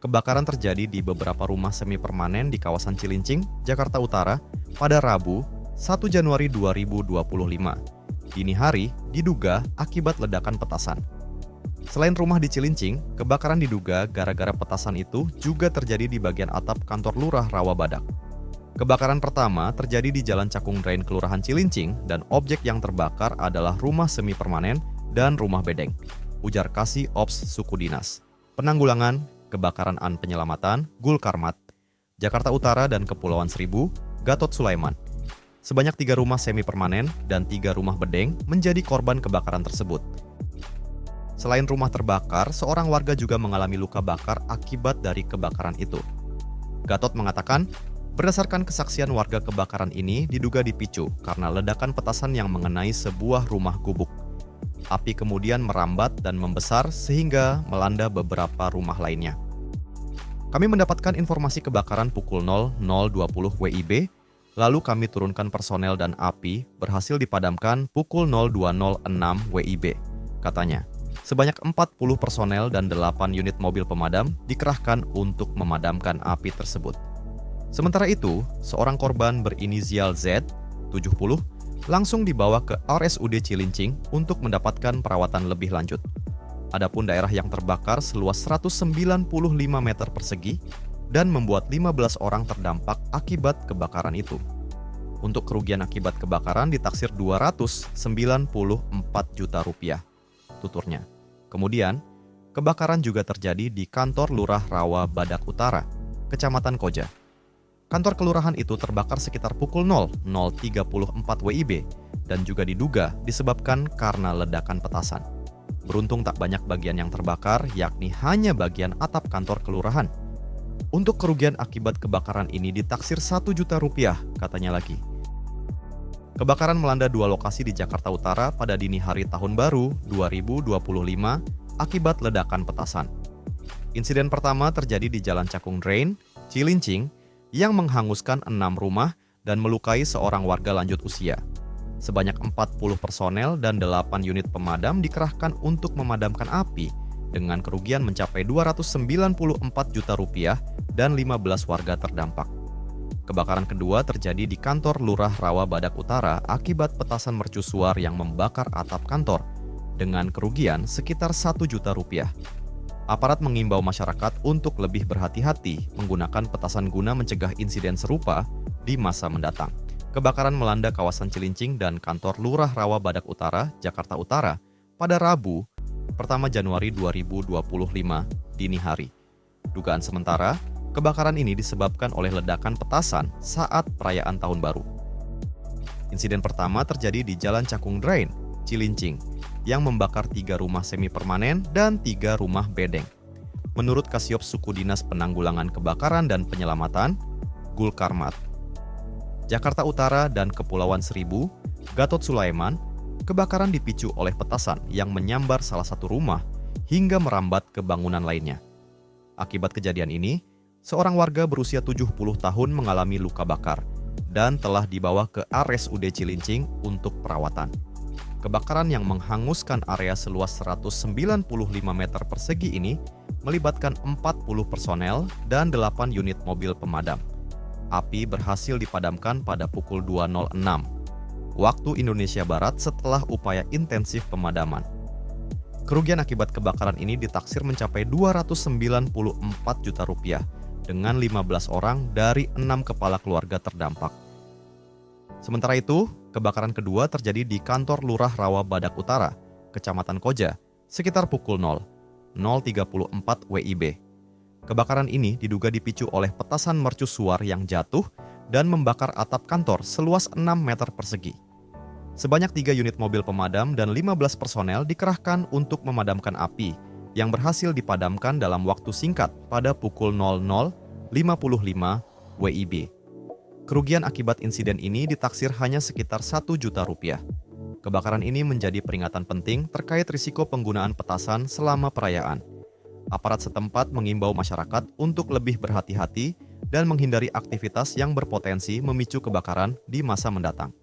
Kebakaran terjadi di beberapa rumah semi permanen di kawasan Cilincing, Jakarta Utara pada Rabu, 1 Januari 2025. Dini hari diduga akibat ledakan petasan. Selain rumah di Cilincing, kebakaran diduga gara-gara petasan itu juga terjadi di bagian atap kantor Lurah Rawabadak. Kebakaran pertama terjadi di Jalan Cakung Drain Kelurahan Cilincing dan objek yang terbakar adalah rumah semi permanen dan rumah bedeng, ujar Kasih Ops Suku Dinas Penanggulangan Kebakaran dan Penyelamatan Gul Karmat, Jakarta Utara dan Kepulauan Seribu, Gatot Sulaiman. Sebanyak 3 rumah semi permanen dan 3 rumah bedeng menjadi korban kebakaran tersebut. Selain rumah terbakar, seorang warga juga mengalami luka bakar akibat dari kebakaran itu. Gatot mengatakan, berdasarkan kesaksian warga, kebakaran ini diduga dipicu karena ledakan petasan yang mengenai sebuah rumah gubuk. Api kemudian merambat dan membesar sehingga melanda beberapa rumah lainnya. Kami mendapatkan informasi kebakaran pukul 00.20 WIB, lalu kami turunkan personel dan api berhasil dipadamkan pukul 02.06 WIB, katanya. Sebanyak 40 personel dan 8 unit mobil pemadam dikerahkan untuk memadamkan api tersebut. Sementara itu, seorang korban berinisial Z, 70, langsung dibawa ke RSUD Cilincing untuk mendapatkan perawatan lebih lanjut. Adapun daerah yang terbakar seluas 195 meter persegi dan membuat 15 orang terdampak akibat kebakaran itu. Untuk kerugian akibat kebakaran ditaksir 294 juta rupiah, tuturnya. Kemudian, kebakaran juga terjadi di kantor Lurah Rawabadak Utara, Kecamatan Koja. Kantor kelurahan itu terbakar sekitar pukul 00.34 WIB dan juga diduga disebabkan karena ledakan petasan. Beruntung tak banyak bagian yang terbakar, yakni hanya bagian atap kantor kelurahan. Untuk kerugian akibat kebakaran ini ditaksir 1 juta rupiah, katanya lagi. Kebakaran melanda 2 lokasi di Jakarta Utara pada dini hari Tahun Baru 2025 akibat ledakan petasan. Insiden pertama terjadi di Jalan Cakung Drain, Cilincing, yang menghanguskan 6 rumah dan melukai seorang warga lanjut usia. Sebanyak 40 personel dan 8 unit pemadam dikerahkan untuk memadamkan api dengan kerugian mencapai 294 juta rupiah dan 15 warga terdampak. Kebakaran kedua terjadi di kantor Lurah Rawabadak Utara akibat petasan mercusuar yang membakar atap kantor dengan kerugian sekitar 1 juta rupiah. Aparat mengimbau masyarakat untuk lebih berhati-hati menggunakan petasan guna mencegah insiden serupa di masa mendatang. Kebakaran melanda kawasan Cilincing dan kantor Lurah Rawabadak Utara, Jakarta Utara pada Rabu, 1 Januari 2025, dini hari. Dugaan sementara, kebakaran ini disebabkan oleh ledakan petasan saat perayaan Tahun Baru. Insiden pertama terjadi di Jalan Cakung Drain, Cilincing, yang membakar 3 rumah semi permanen dan 3 rumah bedeng. Menurut Kasiop Suku Dinas Penanggulangan Kebakaran dan Penyelamatan, Gul Karmat, Jakarta Utara dan Kepulauan Seribu, Gatot Sulaiman, kebakaran dipicu oleh petasan yang menyambar salah satu rumah hingga merambat ke bangunan lainnya. Akibat kejadian ini, seorang warga berusia 70 tahun mengalami luka bakar dan telah dibawa ke RSUD Cilincing untuk perawatan. Kebakaran yang menghanguskan area seluas 195 meter persegi ini melibatkan 40 personel dan 8 unit mobil pemadam. Api berhasil dipadamkan pada pukul 2.06 waktu Indonesia Barat setelah upaya intensif pemadaman. Kerugian akibat kebakaran ini ditaksir mencapai 294 juta rupiah dengan 15 orang dari 6 kepala keluarga terdampak. Sementara itu, kebakaran kedua terjadi di kantor Lurah Rawabadak Utara, Kecamatan Koja, sekitar pukul 00.34 WIB. Kebakaran ini diduga dipicu oleh petasan mercusuar yang jatuh dan membakar atap kantor seluas 6 meter persegi. Sebanyak 3 unit mobil pemadam dan 15 personel dikerahkan untuk memadamkan api yang berhasil dipadamkan dalam waktu singkat pada pukul 00.55 WIB. Kerugian akibat insiden ini ditaksir hanya sekitar 1 juta rupiah. Kebakaran ini menjadi peringatan penting terkait risiko penggunaan petasan selama perayaan. Aparat setempat mengimbau masyarakat untuk lebih berhati-hati dan menghindari aktivitas yang berpotensi memicu kebakaran di masa mendatang.